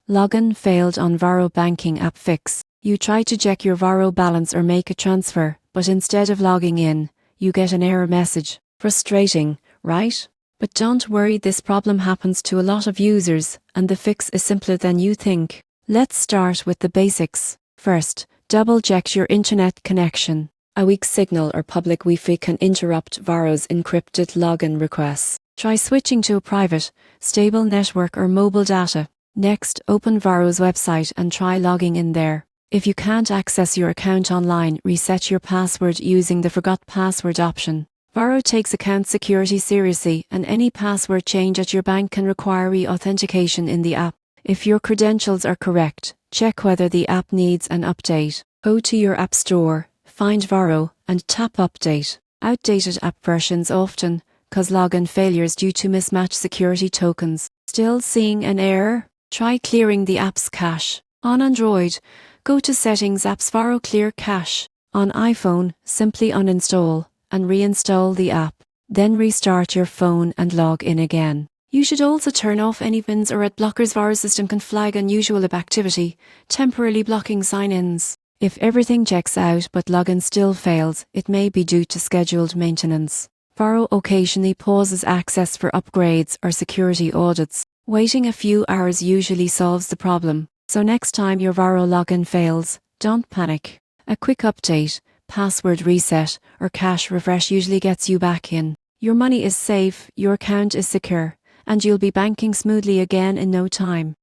Login failed on Varo Banking App Fix. You try to check your Varo balance or make a transfer, but instead of logging in, you get an error message. Frustrating, right? But don't worry, this problem happens to a lot of users, and the fix is simpler than you think. Let's start with the basics. First, double-check your internet connection. A weak signal or public Wi-Fi can interrupt Varo's encrypted login requests. Try switching to a private, stable network or mobile data. Next, open Varo's website and try logging in there. If you can't access your account online, reset your password using the Forgot Password option. Varo takes account security seriously, and any password change at your bank can require re-authentication in the app. If your credentials are correct, check whether the app needs an update. Go to your app store, find Varo, and tap Update. Outdated app versions often cause login failures due to mismatched security tokens. Still seeing an error? Try clearing the app's cache. On Android, go to Settings, Apps, Varo Clear Cache. On iPhone, simply uninstall and reinstall the app. Then restart your phone and log in again. You should also turn off any pins or ad blockers. Varo system can flag unusual app activity, temporarily blocking sign-ins. If everything checks out but login still fails, it may be due to scheduled maintenance. Varo occasionally pauses access for upgrades or security audits. Waiting a few hours usually solves the problem, so next time your Varo login fails, don't panic. A quick update, password reset, or cache refresh usually gets you back in. Your money is safe, your account is secure, and you'll be banking smoothly again in no time.